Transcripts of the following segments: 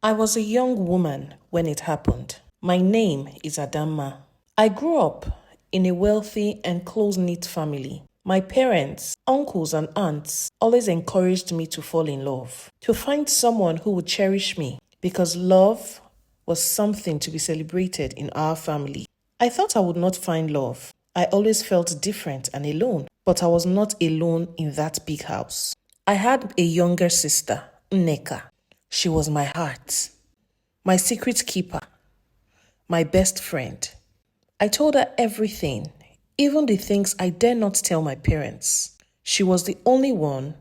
I was a young woman when it happened. My name is Adama. I grew up in a wealthy and close-knit family. My parents, uncles, and aunts always encouraged me to fall in love, to find someone who would cherish me, because love was something to be celebrated in our family. I thought I would not find love. I always felt different and alone, but I was not alone in that big house. I had a younger sister, Nneka. She was my heart, my secret keeper, my best friend. I told her everything, even the things I dare not tell my parents. She was the only one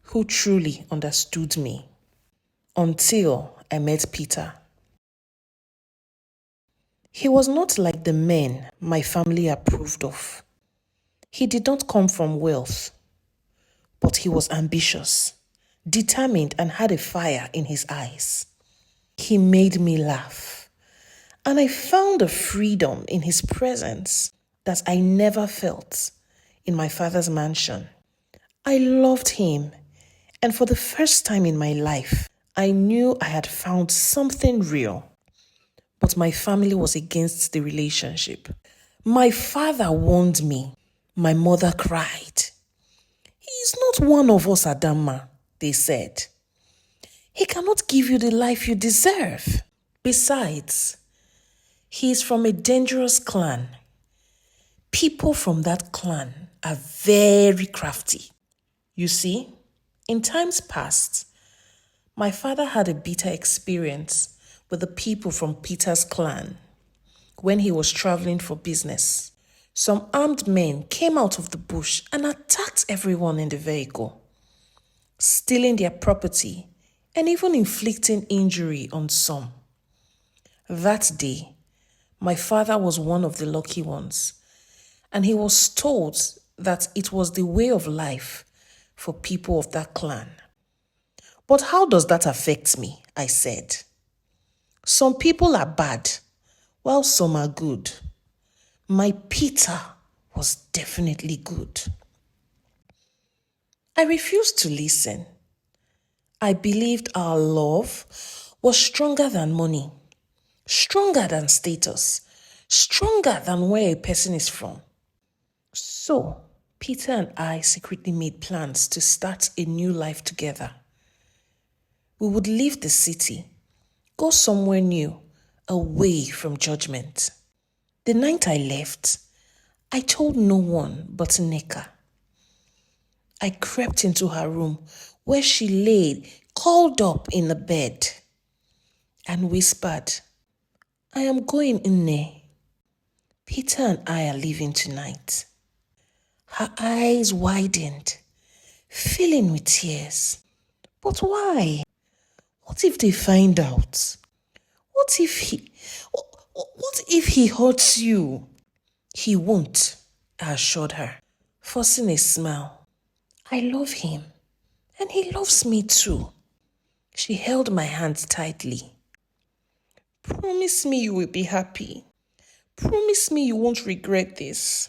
who truly understood me until I met Peter. He was not like the men my family approved of. He did not come from wealth, but he was ambitious, determined, and had a fire in his eyes. He made me laugh, and I found a freedom in his presence that I never felt in my father's mansion. I loved him, and for the first time in my life, I knew I had found something real. But my family was against the relationship. My father warned me. My mother cried. He is not one of us, Adama, they said. He cannot give you the life you deserve. Besides, he is from a dangerous clan. People from that clan are very crafty. You see, in times past, my father had a bitter experience with the people from Peter's clan when he was traveling for business. Some armed men came out of the bush and attacked everyone in the vehicle, stealing their property and even inflicting injury on some. That day, my father was one of the lucky ones, and he was told that it was the way of life for people of that clan. But how does that affect me? I said. Some people are bad, while some are good. My Peter was definitely good. I refused to listen. I believed our love was stronger than money, stronger than status, stronger than where a person is from. So, Peter and I secretly made plans to start a new life together. We would leave the city, go somewhere new, away from judgment. The night I left, I told no one but Nneka. I crept into her room where she lay curled up in the bed and whispered, I am going in there. Peter and I are leaving tonight. Her eyes widened, filling with tears. But why? What if they find out? What if he hurts you? He won't, I assured her, forcing a smile. I love him, and he loves me too. She held my hand tightly. Promise me you will be happy. Promise me you won't regret this.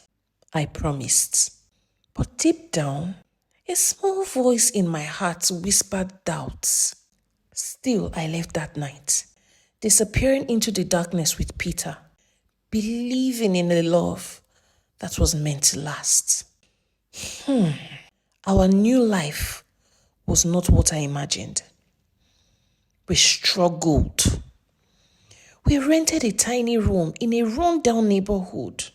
I promised. But deep down, a small voice in my heart whispered doubts. Still, I left that night, disappearing into the darkness with Peter, believing in a love that was meant to last. Our new life was not what I imagined. We struggled. We rented a tiny room in a run-down neighborhood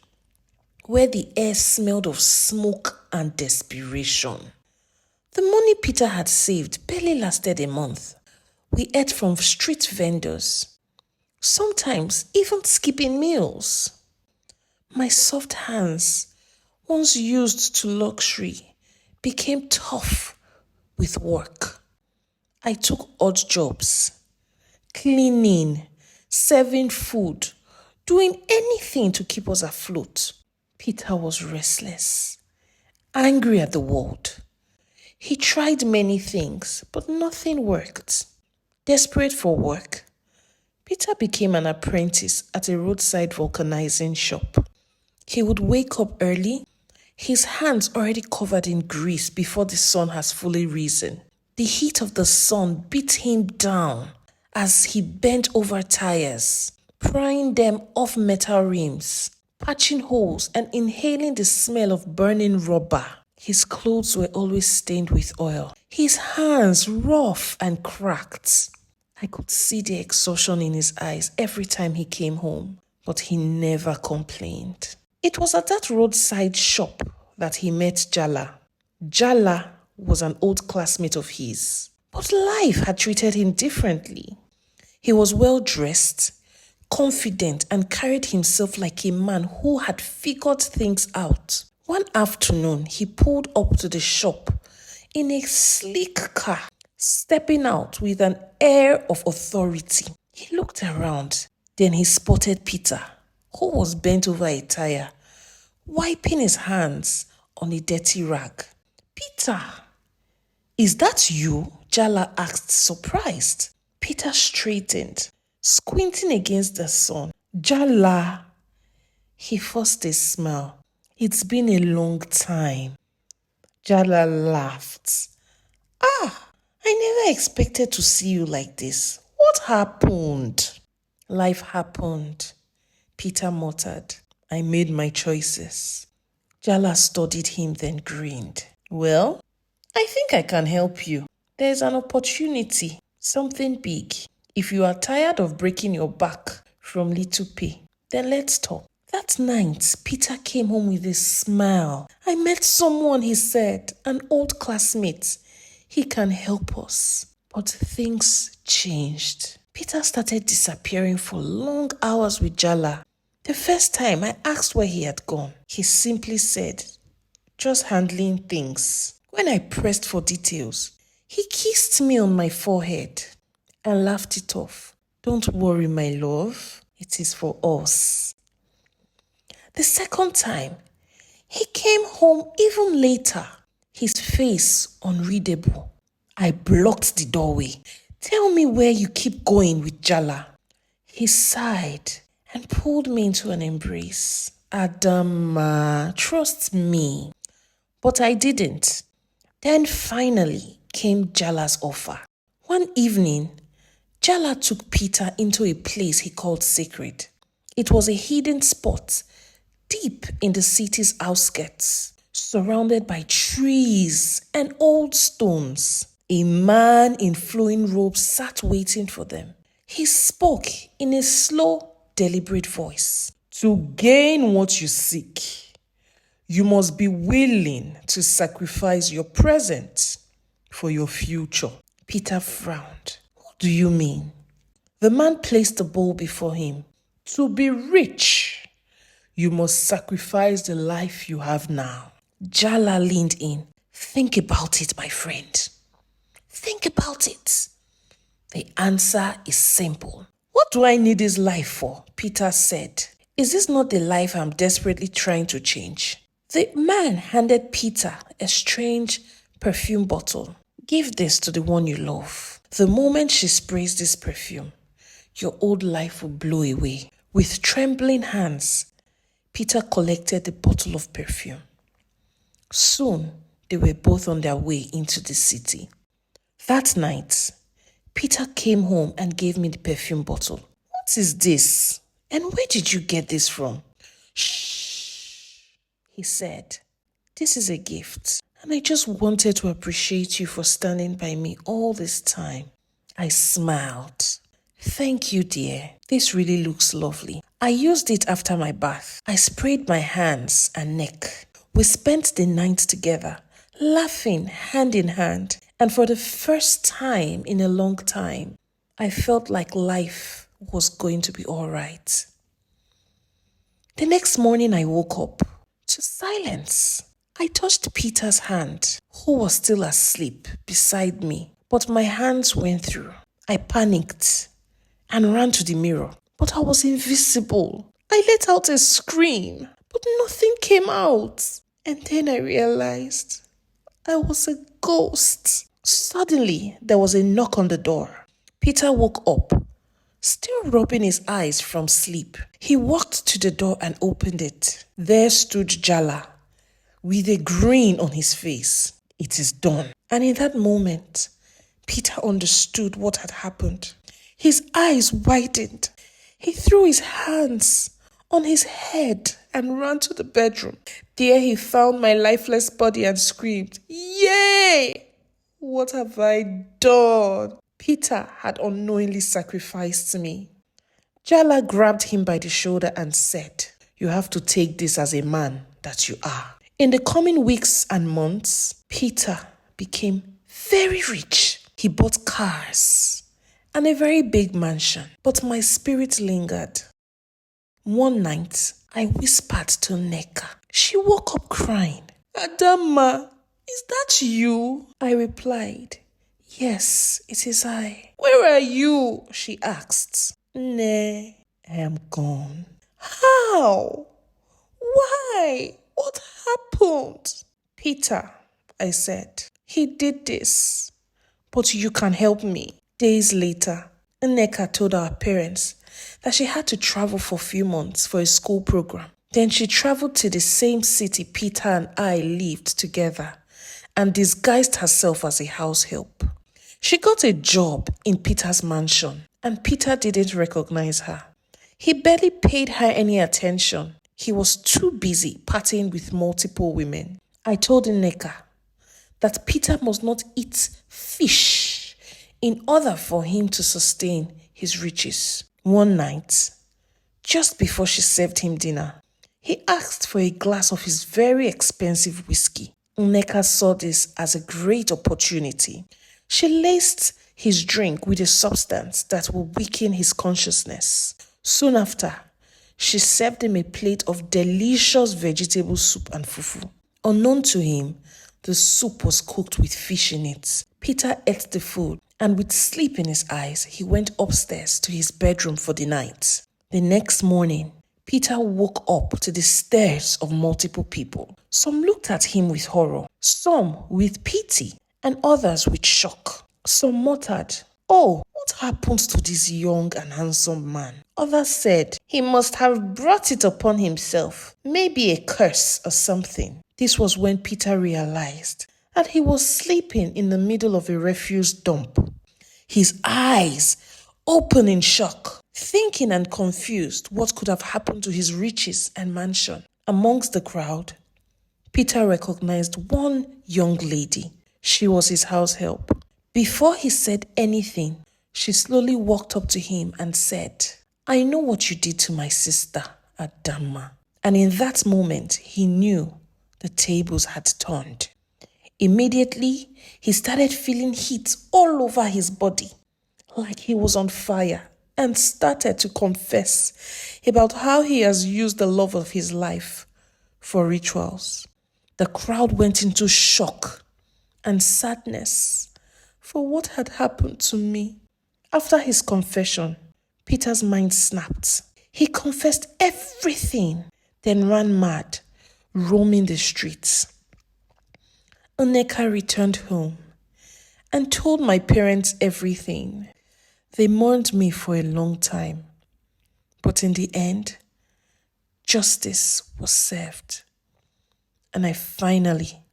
where the air smelled of smoke and desperation. The money Peter had saved barely lasted a month. We ate from street vendors, sometimes even skipping meals. My soft hands, once used to luxury, became tough with work. I took odd jobs, cleaning, serving food, doing anything to keep us afloat. Peter was restless, angry at the world. He tried many things, but nothing worked. Desperate for work, Peter became an apprentice at a roadside vulcanizing shop. He would wake up early, his hands already covered in grease before the sun has fully risen. The heat of the sun beat him down, as he bent over tires, prying them off metal rims, patching holes and inhaling the smell of burning rubber. His clothes were always stained with oil, his hands rough and cracked. I could see the exhaustion in his eyes every time he came home, but he never complained. It was at that roadside shop that he met Jala. Jala was an old classmate of his, but life had treated him differently. He was well dressed, confident, and carried himself like a man who had figured things out. One afternoon, he pulled up to the shop in a sleek car, stepping out with an air of authority. He looked around, then he spotted Peter, who was bent over a tire, wiping his hands on a dirty rag. "Peter, is that you?" Jala asked, surprised. Peter straightened, squinting against the sun. "Jala," he forced a smile. "It's been a long time." Jala laughed. "I never expected to see you like this. What happened?" "Life happened," Peter muttered. "I made my choices." Jala studied him, then grinned. "Well, I think I can help you. There's an opportunity, something big. If you are tired of breaking your back from little pay, then let's talk." That night, Peter came home with a smile. "I met someone," he said, "an old classmate. He can help us." But things changed. Peter started disappearing for long hours with Jala. The first time I asked where he had gone, he simply said, "Just handling things." When I pressed for details, he kissed me on my forehead and laughed it off. "Don't worry, my love. It is for us." The second time, he came home even later, his face unreadable. I blocked the doorway. "Tell me where you keep going with Jala." He sighed and pulled me into an embrace. "Adama, trust me." But I didn't. Then finally came Jala's offer. One evening, Jala took Peter into a place he called sacred. It was a hidden spot deep in the city's outskirts, surrounded by trees and old stones. A man in flowing robes sat waiting for them. He spoke in a slow, deliberate voice. "To gain what you seek, you must be willing to sacrifice your present for your future." Peter frowned. "What do you mean?" The man placed the bowl before him. "To be rich, you must sacrifice the life you have now." Jala leaned in. "Think about it, my friend. Think about it." "The answer is simple." "What do I need this life for?" Peter said. "Is this not the life I'm desperately trying to change?" The man handed Peter a strange perfume bottle. "Give this to the one you love. The moment she sprays this perfume, your old life will blow away." With trembling hands, Peter collected the bottle of perfume. Soon, they were both on their way into the city. That night, Peter came home and gave me the perfume bottle. "What is this? And where did you get this from?" "Shh," he said. "This is a gift, and I just wanted to appreciate you for standing by me all this time." I smiled. "Thank you, dear. This really looks lovely. I used it after my bath. I sprayed my hands and neck. We spent the night together, laughing hand in hand, and for the first time in a long time, I felt like life was going to be all right." The next morning I woke up to silence. I touched Peter's hand, who was still asleep beside me, but my hands went through. I panicked and ran to the mirror, but I was invisible. I let out a scream, but nothing came out. And then I realized I was a ghost. Suddenly, there was a knock on the door. Peter woke up, still rubbing his eyes from sleep. He walked to the door and opened it. There stood Jala, with a grin on his face. "It is done." And in that moment, Peter understood what had happened. His eyes widened. He threw his hands on his head and ran to the bedroom. There he found my lifeless body and screamed, "Yay! What have I done?" Peter had unknowingly sacrificed me. Jala grabbed him by the shoulder and said, "You have to take this as a man that you are." In the coming weeks and months, Peter became very rich. He bought cars and a very big mansion, but my spirit lingered. One night, I whispered to Neka. She woke up crying. "Adama, is that you?" I replied, "Yes, it is I." "Where are you?" she asked. "Ne, I am gone." "How? Why? What happened?" "Peter," I said, "he did this, but you can help me." Days later, Nneka told our parents that she had to travel for a few months for a school program. Then she traveled to the same city Peter and I lived together and disguised herself as a house help. She got a job in Peter's mansion and Peter didn't recognize her. He barely paid her any attention. He was too busy partying with multiple women. I told Nneka that Peter must not eat fish in order for him to sustain his riches. One night, just before she served him dinner, he asked for a glass of his very expensive whiskey. Nneka saw this as a great opportunity. She laced his drink with a substance that would weaken his consciousness. Soon after, she served him a plate of delicious vegetable soup and fufu. Unknown to him, the soup was cooked with fish in it. Peter ate the food, and with sleep in his eyes, he went upstairs to his bedroom for the night. The next morning, Peter woke up to the stares of multiple people. Some looked at him with horror, some with pity, and others with shock. Some muttered, "Oh, what happened to this young and handsome man?" Others said, "He must have brought it upon himself, maybe a curse or something." This was when Peter realized that he was sleeping in the middle of a refuse dump. His eyes open in shock, thinking and confused what could have happened to his riches and mansion. Amongst the crowd, Peter recognized one young lady. She was his house help. Before he said anything, she slowly walked up to him and said, "I know what you did to my sister, Adama." And in that moment, he knew the tables had turned. Immediately, he started feeling heat all over his body, like he was on fire, and started to confess about how he has used the love of his life for rituals. The crowd went into shock and sadness for what had happened to me. After his confession, Peter's mind snapped. He confessed everything, then ran mad, roaming the streets. Nneka returned home and told my parents everything. They mourned me for a long time, but in the end, justice was served, and I finally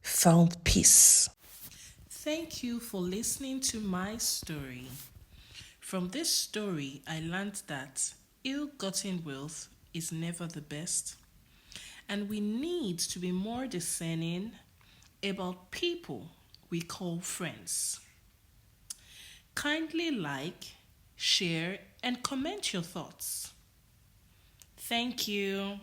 found peace. Thank you for listening to my story. From this story, I learned that ill-gotten wealth is never the best, and we need to be more discerning about people we call friends. Kindly like, share, and comment your thoughts. Thank you.